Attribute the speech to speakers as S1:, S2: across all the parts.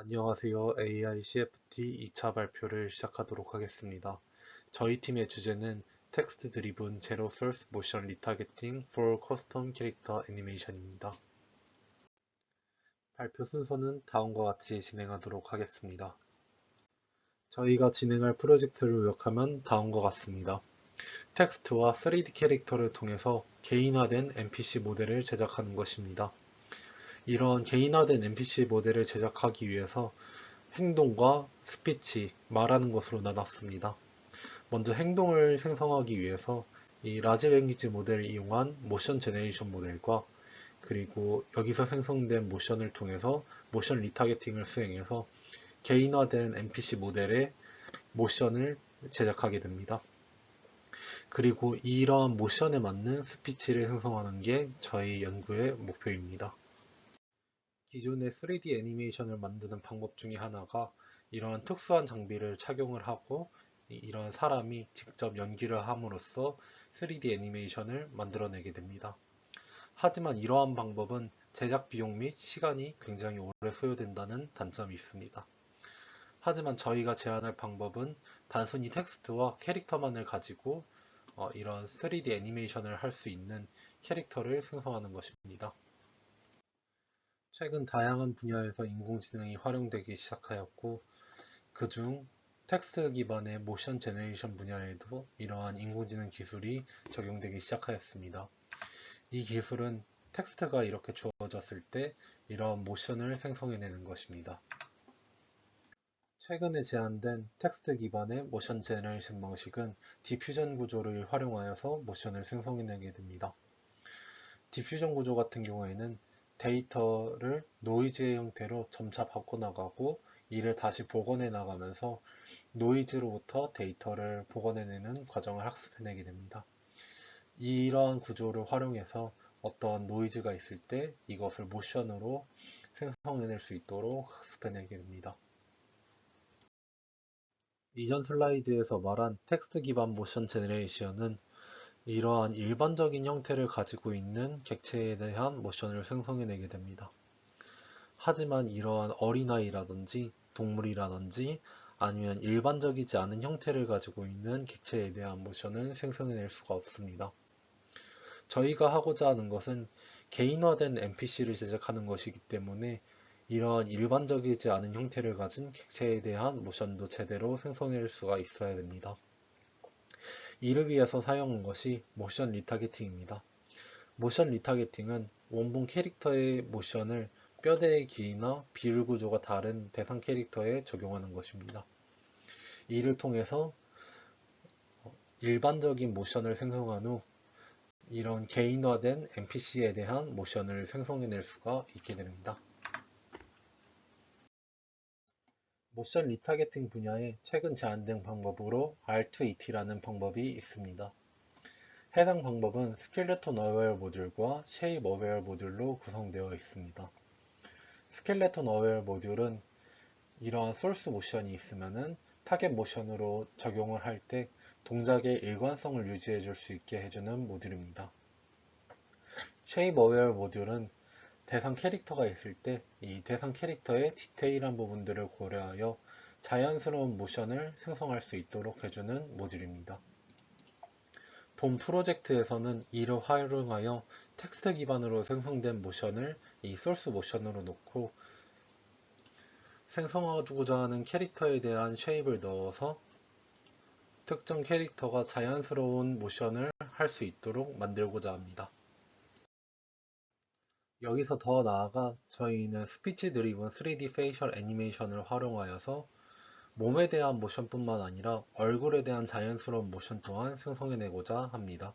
S1: 안녕하세요. AI CFT 2차 발표를 시작하도록 하겠습니다. 저희 팀의 주제는 텍스트 드리븐 제로 소스 모션 리타겟팅 for custom character animation입니다. 발표 순서는 다음과 같이 진행하도록 하겠습니다. 저희가 진행할 프로젝트를 요약하면 다음과 같습니다. 텍스트와 3D 캐릭터를 통해서 개인화된 NPC 모델을 제작하는 것입니다. 이런 개인화된 NPC 모델을 제작하기 위해서 행동과 스피치, 말하는 것으로 나눴습니다. 먼저 행동을 생성하기 위해서 이 라지 랭귀지 모델을 이용한 모션 제네레이션 모델과 그리고 여기서 생성된 모션을 통해서 모션 리타겟팅을 수행해서 개인화된 NPC 모델의 모션을 제작하게 됩니다. 그리고 이러한 모션에 맞는 스피치를 생성하는 게 저희 연구의 목표입니다. 기존의 3D 애니메이션을 만드는 방법 중에 하나가 이러한 특수한 장비를 착용을 하고 이러한 사람이 직접 연기를 함으로써 3D 애니메이션을 만들어내게 됩니다. 하지만 이러한 방법은 제작 비용 및 시간이 굉장히 오래 소요된다는 단점이 있습니다. 하지만 저희가 제안할 방법은 단순히 텍스트와 캐릭터만을 가지고 이런 3D 애니메이션을 할 수 있는 캐릭터를 생성하는 것입니다. 최근 다양한 분야에서 인공지능이 활용되기 시작하였고, 그중 텍스트 기반의 모션 제너레이션 분야에도 이러한 인공지능 기술이 적용되기 시작하였습니다. 이 기술은 텍스트가 이렇게 주어졌을 때 이러한 모션을 생성해내는 것입니다. 최근에 제안된 텍스트 기반의 모션 제너레이션 방식은 디퓨전 구조를 활용하여서 모션을 생성해내게 됩니다. 디퓨전 구조 같은 경우에는 데이터를 노이즈의 형태로 점차 바꿔나가고 이를 다시 복원해 나가면서 노이즈로부터 데이터를 복원해내는 과정을 학습해내게 됩니다. 이러한 구조를 활용해서 어떠한 노이즈가 있을 때 이것을 모션으로 생성해낼 수 있도록 학습해내게 됩니다. 이전 슬라이드에서 말한 텍스트 기반 모션 제너레이션은 이러한 일반적인 형태를 가지고 있는 객체에 대한 모션을 생성해내게 됩니다. 하지만 이러한 어린아이라든지 동물이라든지 아니면 일반적이지 않은 형태를 가지고 있는 객체에 대한 모션을 생성해낼 수가 없습니다. 저희가 하고자 하는 것은 개인화된 NPC를 제작하는 것이기 때문에 이러한 일반적이지 않은 형태를 가진 객체에 대한 모션도 제대로 생성해낼 수가 있어야 됩니다. 이를 위해서 사용한 것이 모션 리타겟팅입니다. 모션 리타겟팅은 원본 캐릭터의 모션을 뼈대의 길이나 비율 구조가 다른 대상 캐릭터에 적용하는 것입니다. 이를 통해서 일반적인 모션을 생성한 후 이런 개인화된 NPC에 대한 모션을 생성해낼 수가 있게 됩니다. 모션 리타겟팅 분야에 최근 제안된 방법으로 R2AT라는 방법이 있습니다. 해당 방법은 스켈레톤 어웨어 모듈과 쉐입 어웨어 모듈로 구성되어 있습니다. 스켈레톤 어웨어 모듈은 이러한 소스 모션이 있으면은 타겟 모션으로 적용을 할 때 동작의 일관성을 유지해 줄 수 있게 해주는 모듈입니다. 쉐입 어웨어 모듈은 대상 캐릭터가 있을 때 이 대상 캐릭터의 디테일한 부분들을 고려하여 자연스러운 모션을 생성할 수 있도록 해주는 모듈입니다. 본 프로젝트에서는 이를 활용하여 텍스트 기반으로 생성된 모션을 이 소스 모션으로 놓고 생성하고자 하는 캐릭터에 대한 쉐입을 넣어서 특정 캐릭터가 자연스러운 모션을 할 수 있도록 만들고자 합니다. 여기서 더 나아가 저희는 스피치 드리븐 3D 페이셜 애니메이션을 활용하여서 몸에 대한 모션뿐만 아니라 얼굴에 대한 자연스러운 모션 또한 생성해내고자 합니다.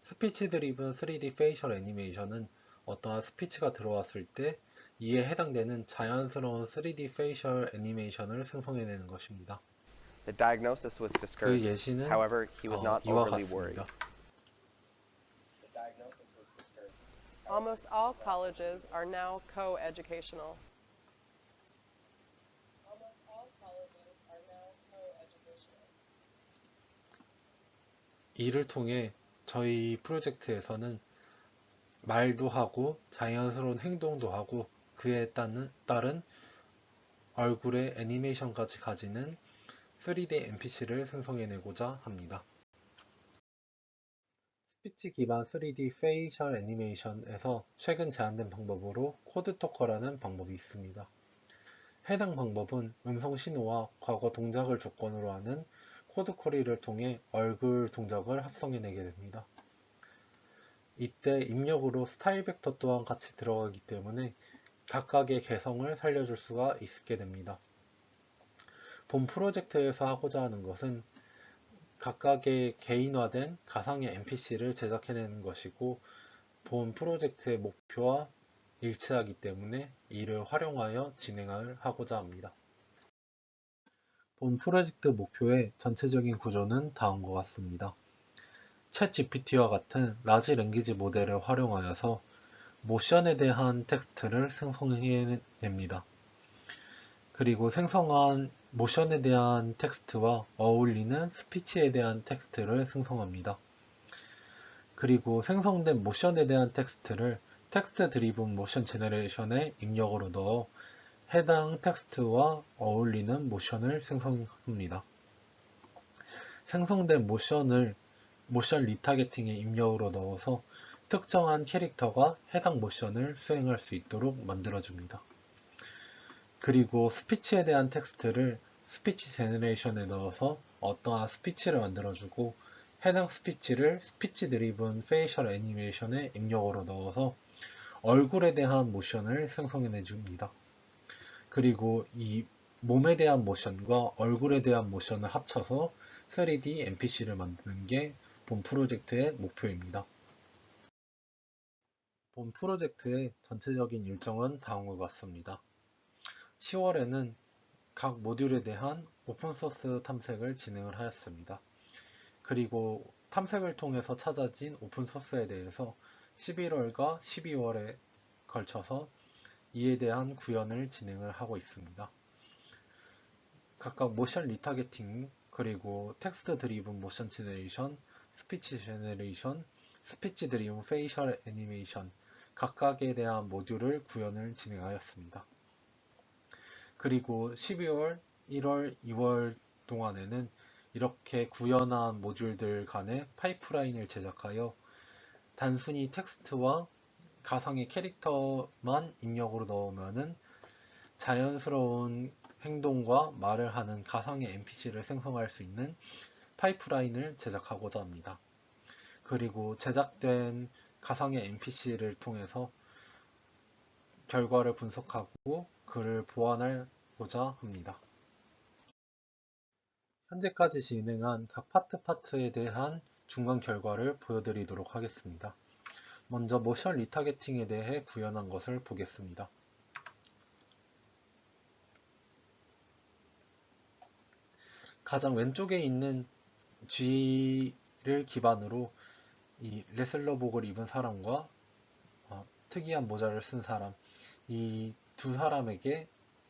S1: 스피치 드리븐 3D 페이셜 애니메이션은 어떠한 스피치가 들어왔을 때 이에 해당되는 자연스러운 3D 페이셜 애니메이션을 생성해내는 것입니다.
S2: The diagnosis was
S1: 그
S2: discouraging.
S1: 예시는
S2: However, he was not
S1: 이와
S2: overly worried.
S1: 같습니다.
S3: Almost all colleges are now co-educational.
S1: 이를 통해 저희 프로젝트에서는 말도 하고 자연스러운 행동도 하고 그에 따른 얼굴의 애니메이션까지 가지는 3D NPC를 생성해내고자 합니다. 스피치 기반 3D 페이셜 애니메이션에서 최근 제안된 방법으로 코드 토커라는 방법이 있습니다. 해당 방법은 음성 신호와 과거 동작을 조건으로 하는 코드 쿼리를 통해 얼굴 동작을 합성해내게 됩니다. 이때 입력으로 스타일 벡터 또한 같이 들어가기 때문에 각각의 개성을 살려줄 수가 있게 됩니다. 본 프로젝트에서 하고자 하는 것은 각각의 개인화된 가상의 NPC를 제작해내는 것이고 본 프로젝트의 목표와 일치하기 때문에 이를 활용하여 진행을 하고자 합니다. 본 프로젝트 목표의 전체적인 구조는 다음과 같습니다. 챗 GPT와 같은 라지 랭귀지 모델을 활용하여서 모션에 대한 텍스트를 생성해냅니다. 그리고 생성한 모션에 대한 텍스트와 어울리는 스피치에 대한 텍스트를 생성합니다. 그리고 생성된 모션에 대한 텍스트를 텍스트 드리븐 모션 제너레이션에 입력으로 넣어 해당 텍스트와 어울리는 모션을 생성합니다. 생성된 모션을 모션 리타게팅에 입력으로 넣어서 특정한 캐릭터가 해당 모션을 수행할 수 있도록 만들어줍니다. 그리고 스피치에 대한 텍스트를 스피치 제너레이션에 넣어서 어떠한 스피치를 만들어주고 해당 스피치를 스피치 드리븐 페이셜 애니메이션에 입력으로 넣어서 얼굴에 대한 모션을 생성해내줍니다. 그리고 이 몸에 대한 모션과 얼굴에 대한 모션을 합쳐서 3D NPC를 만드는 게 본 프로젝트의 목표입니다. 본 프로젝트의 전체적인 일정은 다음과 같습니다. 10월에는 각 모듈에 대한 오픈소스 탐색을 진행을 하였습니다. 그리고 탐색을 통해서 찾아진 오픈소스에 대해서 11월과 12월에 걸쳐서 이에 대한 구현을 진행을 하고 있습니다. 각각 모션 리타게팅, 그리고 텍스트 드리븐 모션 제너레이션, 스피치 제너레이션, 스피치 드리븐 페이셜 애니메이션 각각에 대한 모듈을 구현을 진행하였습니다. 그리고 12월, 1월, 2월 동안에는 이렇게 구현한 모듈들 간의 파이프라인을 제작하여 단순히 텍스트와 가상의 캐릭터만 입력으로 넣으면은 자연스러운 행동과 말을 하는 가상의 NPC를 생성할 수 있는 파이프라인을 제작하고자 합니다. 그리고 제작된 가상의 NPC를 통해서 결과를 분석하고 그를 보완하고자 합니다. 현재까지 진행한 각 파트에 대한 중간 결과를 보여드리도록 하겠습니다. 먼저 모션 리타게팅에 대해 구현한 것을 보겠습니다. 가장 왼쪽에 있는 G를 기반으로 이 레슬러복을 입은 사람과 특이한 모자를 쓴 사람, 이 두 사람에게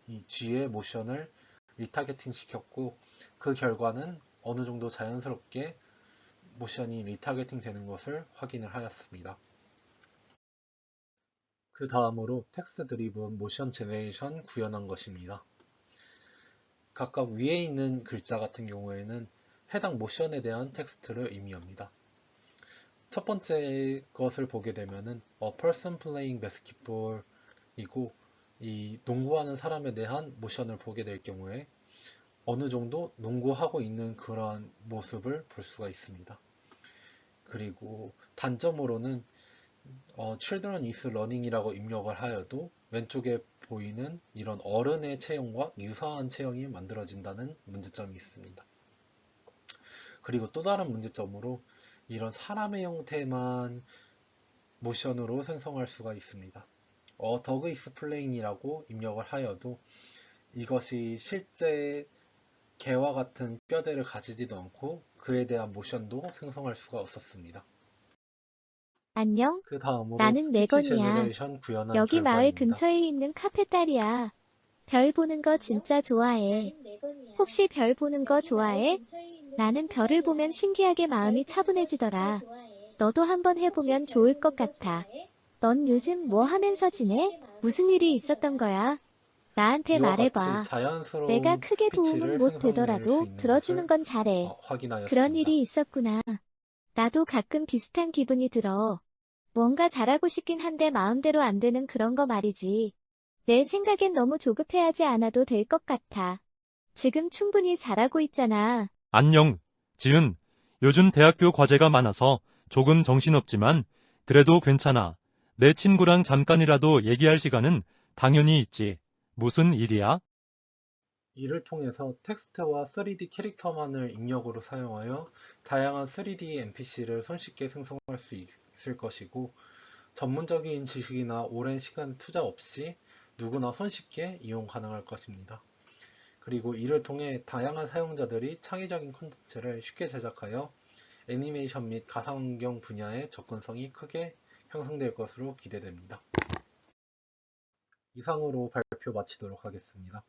S1: 이 G의 모션을 리타게팅 시켰고 그 결과는 어느 정도 자연스럽게 모션이 리타게팅 되는 것을 확인을 하였습니다. 그 다음으로 텍스트 드리븐 모션 제너레이션 구현한 것입니다. 각각 위에 있는 글자 같은 경우에는 해당 모션에 대한 텍스트를 의미합니다. 첫 번째 것을 보게 되면은 A person playing basketball 이고 이 농구하는 사람에 대한 모션을 보게 될 경우에 어느 정도 농구하고 있는 그러한 모습을 볼 수가 있습니다. 그리고 단점으로는 Children is learning이라고 입력을 하여도 왼쪽에 보이는 이런 어른의 체형과 유사한 체형이 만들어진다는 문제점이 있습니다. 그리고 또 다른 문제점으로 이런 사람의 형태만 모션으로 생성할 수가 있습니다. dog is playing이라고 입력을 하여도 이것이 실제 개와 같은 뼈대를 가지지도 않고 그에 대한 모션도 생성할 수가 없었습니다.
S4: 안녕,
S1: 그 다음으로
S4: 나는
S1: 스피치
S4: 레건이야.
S1: 제너레이션 구현한
S4: 여기 마을
S1: 결과입니다.
S4: 근처에 있는 카페 딸이야. 별 보는 거 진짜 좋아해. 혹시 별 보는 거 좋아해? 나는 별을 보면 신기하게 마음이 차분해지더라. 너도 한번 해보면 좋을 것 같아. 넌 요즘 뭐 하면서 지내? 무슨 일이 있었던 거야? 나한테
S1: 이와 같이
S4: 말해봐.
S1: 자연스러운
S4: 내가 크게 도움은
S1: 스피치를
S4: 못
S1: 생성해낼 수
S4: 되더라도
S1: 있는
S4: 들어주는
S1: 것을
S4: 건 잘해.
S1: 확인하였습니다.
S4: 그런 일이 있었구나. 나도 가끔 비슷한 기분이 들어. 뭔가 잘하고 싶긴 한데 마음대로 안 되는 그런 거 말이지. 내 생각엔 너무 조급해하지 않아도 될 것 같아. 지금 충분히 잘하고 있잖아.
S5: 안녕, 지은. 요즘 대학교 과제가 많아서 조금 정신없지만 그래도 괜찮아. 내 친구랑 잠깐이라도 얘기할 시간은 당연히 있지. 무슨 일이야?
S1: 이를 통해서 텍스트와 3D 캐릭터만을 입력으로 사용하여 다양한 3D NPC를 손쉽게 생성할 수 있을 것이고, 전문적인 지식이나 오랜 시간 투자 없이 누구나 손쉽게 이용 가능할 것입니다. 그리고 이를 통해 다양한 사용자들이 창의적인 콘텐츠를 쉽게 제작하여 애니메이션 및 가상환경 분야의 접근성이 크게 형성될 것으로 기대됩니다. 이상으로 발표 마치도록 하겠습니다.